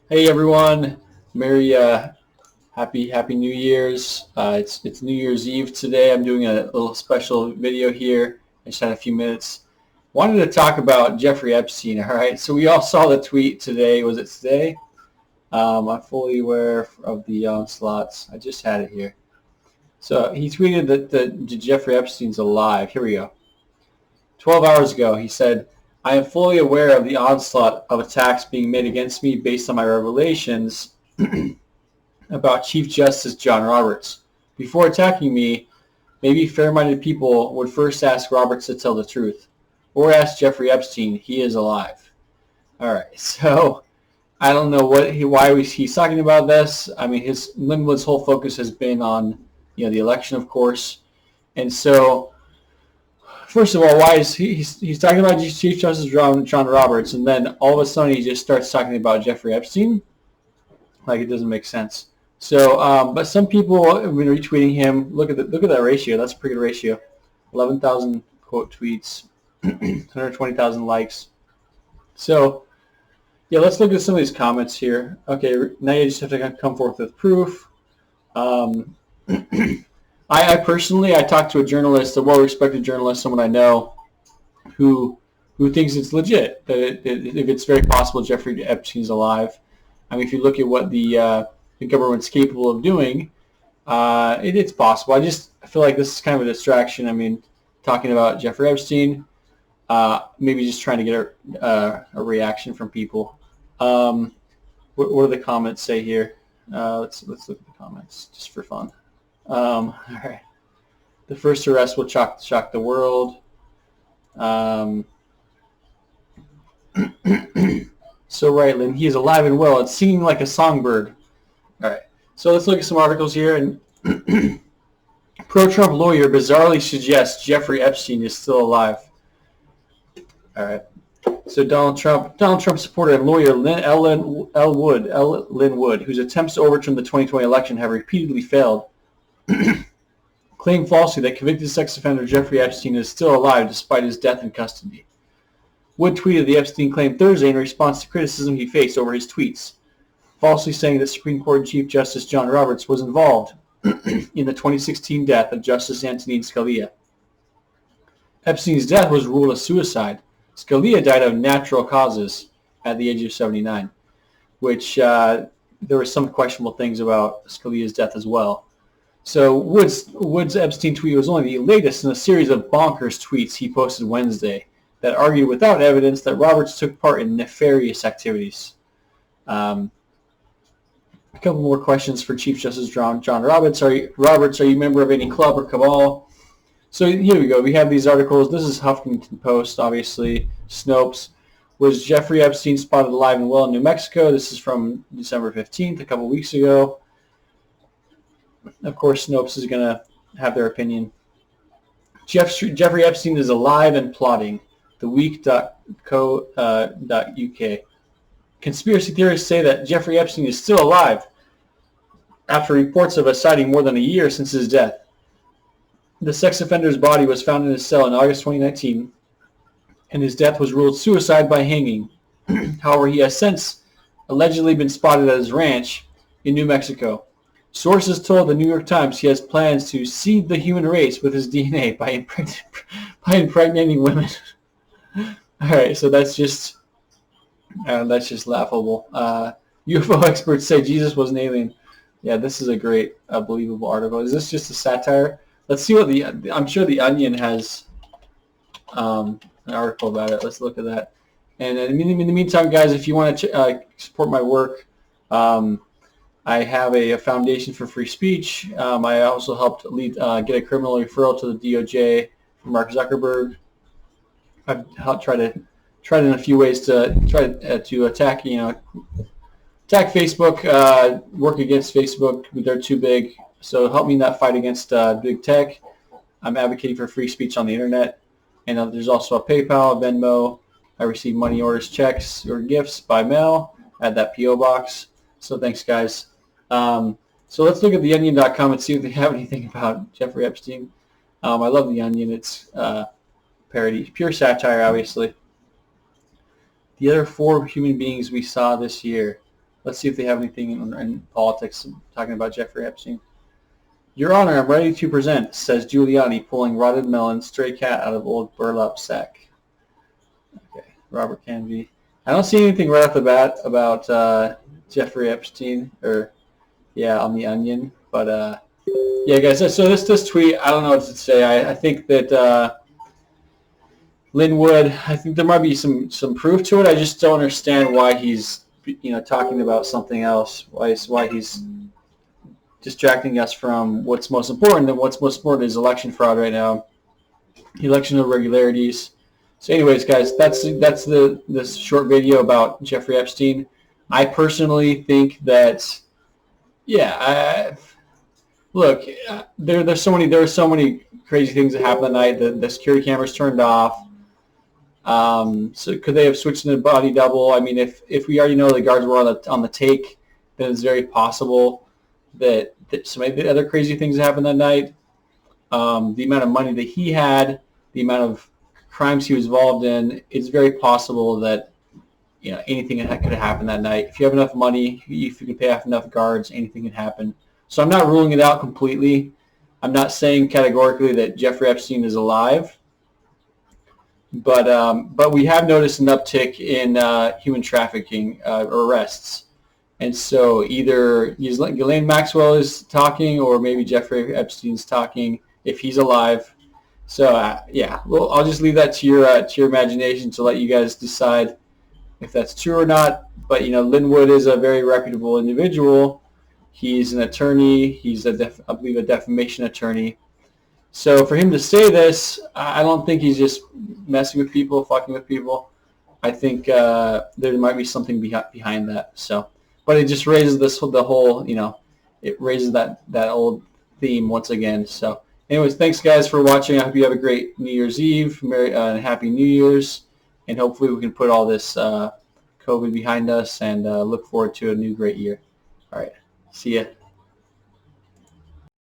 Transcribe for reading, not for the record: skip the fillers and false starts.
Hey everyone, Merry Happy New Year's. It's New Year's Eve today. I'm doing a little special video here. I just had a few minutes. Wanted to talk about Jeffrey Epstein. All right, so we all saw the tweet today. Was it today? I'm fully aware of the onslaughts. I just had it here. So he tweeted that Jeffrey Epstein's alive. Here we go. 12 hours ago, he said, I am fully aware of the onslaught of attacks being made against me based on my revelations about Chief Justice John Roberts. Before attacking me, maybe fair-minded people would first ask Roberts to tell the truth, or ask Jeffrey Epstein. He is alive. All right, so I don't know why he's talking about this. I mean, Lin Wood's whole focus has been on the election, of course, and so. First of all, why is he's talking about Chief Justice John Roberts, and then all of a sudden he just starts talking about Jeffrey Epstein? Like, it doesn't make sense. So, but some people have been retweeting him. Look at that ratio. That's a pretty good ratio. 11,000 quote tweets, 120,000 likes. So, yeah, let's look at some of these comments here. Okay, now you just have to come forth with proof. I personally, I talked to a journalist, a well-respected journalist, someone I know, who thinks it's legit, that if it's very possible Jeffrey Epstein's alive. I mean, if you look at what the government's capable of doing, it's possible. I feel like this is kind of a distraction. I mean, talking about Jeffrey Epstein, maybe just trying to get a reaction from people. What do the comments say here? Let's look at the comments just for fun. All right. The first arrest will shock the world. So right, Lynn, he is alive and well. It's singing like a songbird. All right. So let's look at some articles here. And pro-Trump lawyer bizarrely suggests Jeffrey Epstein is still alive. All right. So Donald Trump supporter and lawyer Lin Wood, whose attempts to overturn the 2020 election have repeatedly failed, claimed falsely that convicted sex offender Jeffrey Epstein is still alive despite his death in custody. Wood tweeted the Epstein claim Thursday in response to criticism he faced over his tweets, falsely saying that Supreme Court Chief Justice John Roberts was involved in the 2016 death of Justice Antonin Scalia. Epstein's death was ruled a suicide. Scalia died of natural causes at the age of 79, which there were some questionable things about Scalia's death as well. So Wood's Epstein tweet was only the latest in a series of bonkers tweets he posted Wednesday that argued without evidence that Roberts took part in nefarious activities. A couple more questions for Chief Justice John Roberts. Are you a member of any club or cabal? So here we go. We have these articles. This is Huffington Post, obviously. Snopes. Was Jeffrey Epstein spotted alive and well in New Mexico? This is from December 15th, a couple weeks ago. Of course, Snopes is going to have their opinion. Jeffrey Epstein is alive and plotting. TheWeek.co.uk. Conspiracy theorists say that Jeffrey Epstein is still alive after reports of a sighting more than a year since his death. The sex offender's body was found in his cell in August 2019, and his death was ruled suicide by hanging. However, he has since allegedly been spotted at his ranch in New Mexico. Sources told the New York Times he has plans to seed the human race with his DNA by impregnating women. All right, so that's just laughable. UFO experts say Jesus was an alien. Yeah, this is a great, believable article. Is this just a satire? Let's see what I'm sure the Onion has an article about it. Let's look at that. And in the meantime, guys, if you want to support my work, I have a foundation for free speech. I also helped get a criminal referral to the DOJ from Mark Zuckerberg. I've tried in a few ways to attack Facebook, work against Facebook. They're too big. So help me not fight against big tech. I'm advocating for free speech on the internet. And there's also a PayPal, a Venmo. I receive money orders, checks, or gifts by mail at that P.O. box. So thanks, guys. So let's look at theonion.com and see if they have anything about Jeffrey Epstein. I love The Onion. It's parody, pure satire, obviously. The other 4 human beings we saw this year. Let's see if they have anything in politics talking about Jeffrey Epstein. Your Honor, I'm ready to present, says Giuliani, pulling rotted melon, stray cat out of old burlap sack. Okay, Robert Canby. I don't see anything right off the bat about Jeffrey Epstein, or, yeah, on The Onion. But, yeah, guys, so this tweet, I don't know what to say. I think that Lin Wood, I think there might be some proof to it. I just don't understand why he's, talking about something else, why he's distracting us from what's most important. And what's most important is election fraud right now, election irregularities. So anyways, guys, that's this short video about Jeffrey Epstein. I personally think that, yeah, look, there are so many crazy things that happened that night. The security cameras turned off. So could they have switched to the body double? I mean, if we already know the guards were on the take, then it's very possible that some of the other crazy things that happened that night. The amount of money that he had, the amount of crimes he was involved in, it's very possible that anything that could have happened that night. If you have enough money, if you can pay off enough guards, anything can happen. So I'm not ruling it out completely. I'm not saying categorically that Jeffrey Epstein is alive, but we have noticed an uptick in human trafficking arrests. And so either Ghislaine Maxwell is talking, or maybe Jeffrey Epstein's talking, if he's alive. So yeah, well, I'll just leave that to your imagination to let you guys decide if that's true or not. But Lin Wood is a very reputable individual. He's an attorney. He's I believe a defamation attorney. So for him to say this, I don't think he's just messing with people, fucking with people. I think there might be something behind that. So. But it just raises the whole, it raises that old theme once again. So anyways, thanks guys for watching. I hope you have a great New Year's Eve, and Happy New Year's. And hopefully we can put all this COVID behind us and look forward to a new great year. All right. See ya.